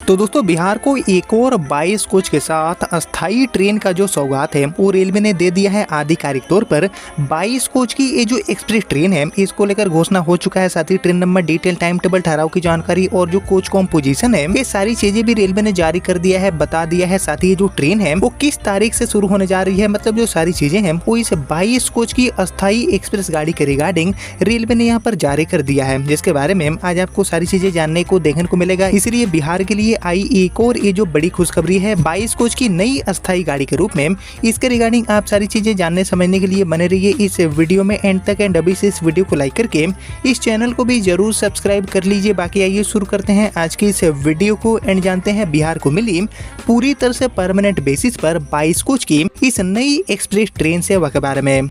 तो दोस्तों बिहार को एक और 22 कोच के साथ अस्थायी ट्रेन का जो सौगात है वो रेलवे ने दे दिया है। आधिकारिक तौर पर 22 कोच की ये जो एक्सप्रेस ट्रेन है इसको लेकर घोषणा हो चुका है। साथ ही train number, detail, time table, ठहराव की जानकारी और जो कोच कॉम्पोजिशन है ये सारी चीजें भी रेलवे ने जारी कर दिया है, बता दिया है। साथ ही ये जो ट्रेन है वो किस तारीख से शुरू होने जा रही है, मतलब जो सारी चीजें हैं वो इस 22 कोच की अस्थायी एक्सप्रेस गाड़ी के रिगार्डिंग रेलवे ने यहाँ पर जारी कर दिया है, जिसके बारे में आज आपको सारी चीजें जानने को देखने को मिलेगा। इसलिए बिहार के लिए आई एक और ये जो बड़ी खुशखबरी है 22 कोच की नई अस्थायी गाड़ी के रूप में। इसके रिगार्डिंग आप सारी चीजें जानने समझने के लिए बने रहिए इस वीडियो में एंड तक। एंड अभी से इस वीडियो को लाइक करके इस चैनल को भी जरूर सब्सक्राइब कर लीजिए। बाकी आइए शुरू करते हैं आज की इस वीडियो को एंड जानते हैं बिहार को मिली पूरी तरह से परमानेंट बेसिस पर 22 कोच की इस नई एक्सप्रेस ट्रेन सेवा के बारे में।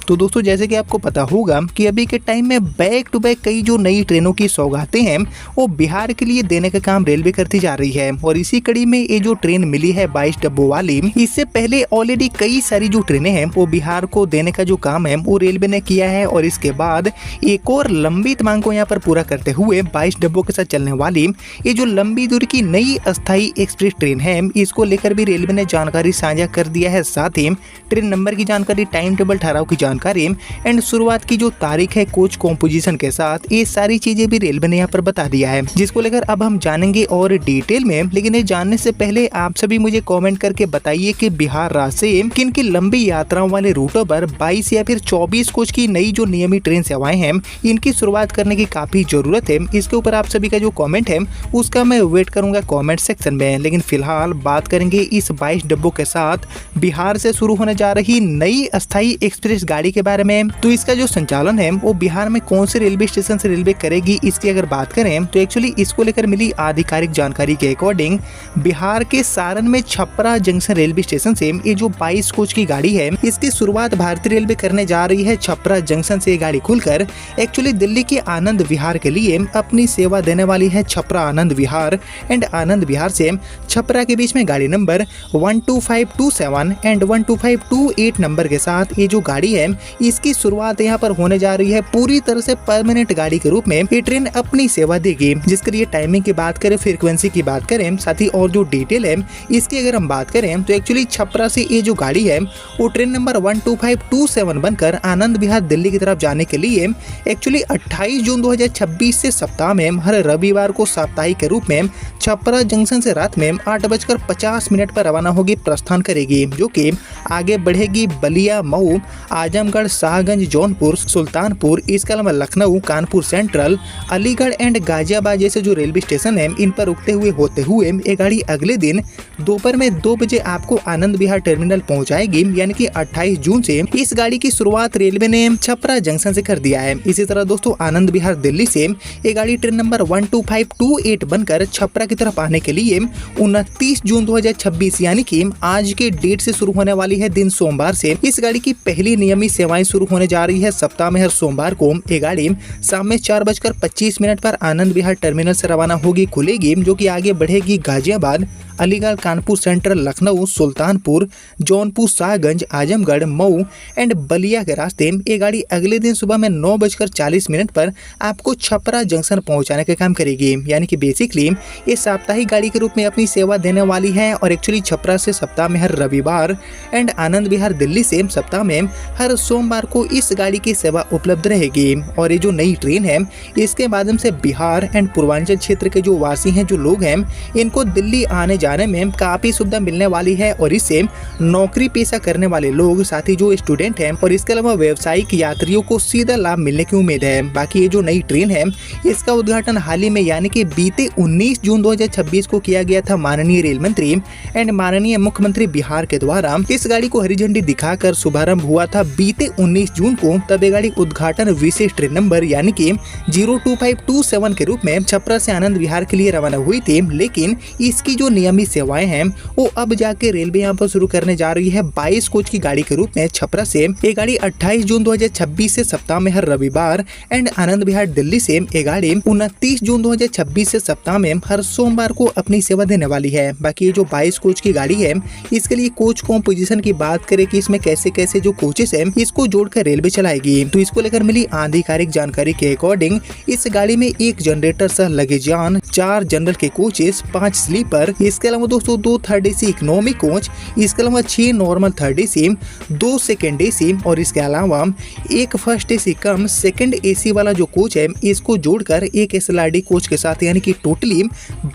तो दोस्तों जैसे कि आपको पता होगा कि अभी के टाइम में बैक टू बैक कई जो नई ट्रेनों की सौगातें हैं वो बिहार के लिए देने का काम रेलवे करती जा रही है। और इसी कड़ी में ये जो ट्रेन मिली है 22 डब्बों वाली, इससे पहले ऑलरेडी कई सारी जो ट्रेनें हैं वो बिहार को देने का जो काम है वो रेलवे ने किया है। और इसके बाद एक और लंबित मांग को यहाँ पर पूरा करते हुए 22 डब्बों के साथ चलने वाली ये जो लंबी दूरी की नई अस्थायी एक्सप्रेस ट्रेन है इसको लेकर भी रेलवे ने जानकारी साझा कर दिया है। साथ ही ट्रेन नंबर की जानकारी, टाइम टेबल, ठहराव की जानकारी एंड शुरुआत की जो तारीख है कोच कॉम्पोजिशन के साथ, ये सारी चीजें भी रेलवे ने यहाँ पर बता दिया है, जिसको लेकर अब हम जानेंगे और डिटेल में। लेकिन ये जानने से पहले आप सभी मुझे कमेंट करके बताइए कि बिहार राज्य से किन की लंबी यात्राओं वाले रूटों पर 22 या फिर 24 कोच की नई जो नियमित ट्रेन सेवाएं हैं इनकी शुरुआत करने की काफी जरूरत है। इसके ऊपर आप सभी का जो कॉमेंट है उसका मैं वेट करूंगा कॉमेंट सेक्शन में। लेकिन फिलहाल बात करेंगे इस 22 डब्बों के साथ बिहार से शुरू होने जा रही नई अस्थायी एक्सप्रेस गाड़ी के बारे में। तो इसका जो संचालन है वो बिहार में कौन से रेलवे स्टेशन से रेलवे करेगी, इसकी अगर बात करें तो एक्चुअली इसको लेकर मिली आधिकारिक जानकारी के अकॉर्डिंग बिहार के सारण में छपरा जंक्शन रेलवे स्टेशन से ये जो 22 कोच की गाड़ी है इसकी शुरुआत भारतीय रेलवे करने जा रही है। छपरा जंक्शन से ये गाड़ी खुलकर एक्चुअली दिल्ली के आनंद विहार के लिए अपनी सेवा देने वाली है। छपरा आनंद विहार एंड आनंद विहार से छपरा के बीच में गाड़ी नंबर 12527 एंड 12528 नंबर के साथ ये जो गाड़ी है इसकी शुरुआत यहाँ पर होने जा रही है। पूरी तरह से परमानेंट गाड़ी के रूप में ये ट्रेन अपनी सेवा देगी, जिसके लिए टाइमिंग की बात करें, फ्रीक्वेंसी की बात करें, साथ ही और जो डिटेल है इसकी अगर हम बात करें तो एक्चुअली छपरा से ये जो गाड़ी है वो ट्रेन नंबर 12527 बनकर आनंद विहार दिल्ली की तरफ जाने के लिए एक्चुअली 28 जून 2026 से सप्ताह में हर रविवार को साप्ताहिक के रूप में छपरा जंक्शन से रात में 8:50 पर रवाना होगी, प्रस्थान करेगी, जो कि आगे बढ़ेगी बलिया, मऊ, आजमगढ़, शाहगंज, जौनपुर, सुल्तानपुर, इसके अलावा लखनऊ, कानपुर सेंट्रल, अलीगढ़ एंड गाजियाबाद जैसे जो रेलवे स्टेशन है इन पर रुकते हुए होते हुए ये गाड़ी अगले दिन दोपहर में 2 बजे आपको आनंद विहार टर्मिनल पहुंचाएगी। यानी कि 28 जून से इस गाड़ी की शुरुआत रेलवे ने छपरा जंक्शन से कर दिया है। इसी तरह दोस्तों आनंद विहार दिल्ली से ये गाड़ी ट्रेन नंबर 12528 बनकर छपरा की तरफ आने के लिए 29 जून 2026 यानी कि आज के डेट से शुरू होने वाली है, दिन सोमवार से इस गाड़ी की पहली नियमित सेवाएं शुरू होने जा रही है। सप्ताह में हर सोमवार को ये गाड़ी शाम में 4:25 पर आनंद विहार टर्मिनल से रवाना होगी, खुलेगी, जो कि आगे बढ़ेगी गाजियाबाद, अलीगढ़, कानपुर सेंट्रल, लखनऊ, सुल्तानपुर, जौनपुर, शाहगंज, आजमगढ़, मऊ एंड बलिया के रास्ते। ये गाड़ी अगले दिन सुबह में 9:40 पर आपको छपरा जंक्शन पहुंचाने का काम करेगी। यानी कि बेसिकली ये साप्ताहिक गाड़ी के रूप में अपनी सेवा देने वाली है। और एक्चुअली छपरा से सप्ताह में हर रविवार एंड आनंद विहार दिल्ली से सप्ताह में हर सोमवार को इस गाड़ी की सेवा उपलब्ध रहेगी। और ये जो नई ट्रेन है इसके माध्यम से बिहार एंड पूर्वांचल क्षेत्र के जो वासी हैं, जो लोग हैं, इनको दिल्ली आने जाने में काफी सुविधा मिलने वाली है। और इससे नौकरी पेशा करने वाले लोग, साथ ही जो स्टूडेंट हैं और इसके अलावा व्यावसायिक यात्रियों को सीधा लाभ मिलने की उम्मीद है। बाकी ये जो नई ट्रेन है इसका उद्घाटन हाल ही में यानी कि बीते 19 जून 2026 को किया गया था माननीय रेल मंत्री एंड माननीय मुख्यमंत्री बिहार के द्वारा। इस गाड़ी को हरी झंडी दिखाकर शुभारंभ हुआ था बीते 19 जून को। तब ये गाड़ी उद्घाटन विशेष ट्रेन नंबर यानी कि 02527 के रूप में छपरा से आनंद विहार के लिए रवाना हुई थी। लेकिन इसकी जो नियमित लंबी सेवाएं हैं वो अब जाके रेलवे यहाँ पर शुरू करने जा रही है 22 कोच की गाड़ी के रूप में छपरा से। ये गाड़ी 28 जून 2026 से सप्ताह में हर रविवार एंड आनंद विहार दिल्ली से ये गाड़ी 29 जून 2026 से सप्ताह में हर सोमवार को अपनी सेवा देने वाली है। बाकी ये जो 22 कोच की गाड़ी है इसके लिए कोच कॉम्पोजिशन की बात करें कि इसमें कैसे कैसे जो कोचेस हैं इसको जोड़कर रेलवे चलाएगी, तो इसको लेकर मिली आधिकारिक जानकारी के अकॉर्डिंग इस गाड़ी में एक जनरेटर सह लगेजान, 4 जनरल के कोचेस, 5 स्लीपर, इसके अलावा दोस्तों 2 थर्ड एसी इकोनॉमी कोच, इसके अलावा 6 normal third AC, 2 second AC और इसके अलावा एक फर्स्ट एसी कम सेकंड एसी वाला जो कोच है इसको जोड़कर एक एसएलआरडी कोच के साथ यानी कि टोटली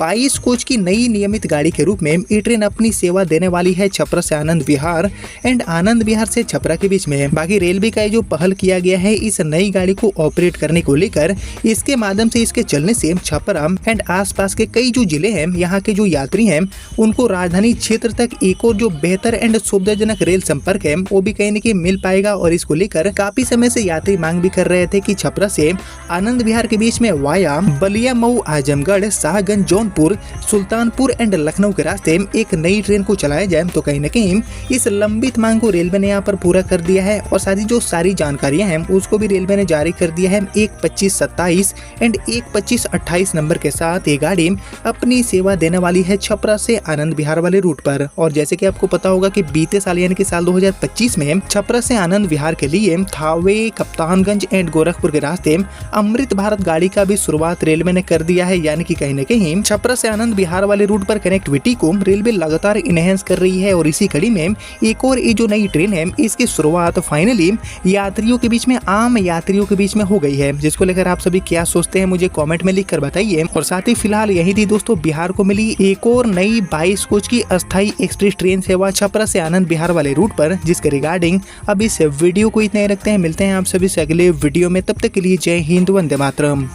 22 कोच की नई नियमित गाड़ी के रूप में ये ट्रेन अपनी सेवा देने वाली है छपरा से आनंद विहार एंड आनंद विहार से छपरा के बीच में। बाकी रेलवे का जो पहल किया गया है इस नई गाड़ी को ऑपरेट करने को लेकर, इसके माध्यम से इसके चलने से छपरा एंड आसपास के कई जो जिले हैं यहाँ के जो यात्री हैं उनको राजधानी क्षेत्र तक एक और जो बेहतर एंड सुविधाजनक रेल संपर्क है वो भी कहीं न कहीं मिल पाएगा। और इसको लेकर काफी समय से यात्री मांग भी कर रहे थे कि छपरा से आनंद विहार के बीच में वाया बलिया, मऊ, आजमगढ़, शाहगंज, जौनपुर, सुल्तानपुर एंड लखनऊ के रास्ते एक नई ट्रेन को चलाया जाए। तो कहीं न कहीं इस लंबित मांग को रेलवे ने यहाँ पर पूरा कर दिया है और साथ ही जो सारी जानकारियां हैं उसको भी रेलवे ने जारी कर दिया है। 1-25-27 एंड 1-25-28 नंबर के साथ ये गाड़ी अपनी सेवा देने वाली है छपरा से आनंद विहार वाले रूट पर। और जैसे कि आपको पता होगा कि बीते साल यानी कि साल 2025 में छपरा से आनंद विहार के लिए थावे, कप्तानगंज एंड गोरखपुर के रास्ते अमृत भारत गाड़ी का भी शुरुआत रेलवे ने कर दिया है। यानी कि कहीं न कहीं छपरा से आनंद विहार वाले रूट पर कनेक्टिविटी को रेलवे लगातार इनहेंस कर रही है और इसी कड़ी में एक और ये जो नई ट्रेन है इसकी शुरुआत फाइनली यात्रियों के बीच में, आम यात्रियों के बीच में हो गई है, जिसको लेकर आप सभी क्या सोचते हैं मुझे कमेंट में लिखकर बताइए। और साथ ही फिलहाल यही थी दोस्तों बिहार को मिली एक और नई 22 कोच की अस्थायी एक्सप्रेस ट्रेन सेवा छपरा से आनंद विहार वाले रूट पर, जिसके रिगार्डिंग अब इस वीडियो को इतना ही रखते हैं। मिलते हैं आप सभी से अगले वीडियो में, तब तक के लिए जय हिंद, वंदे मातरम।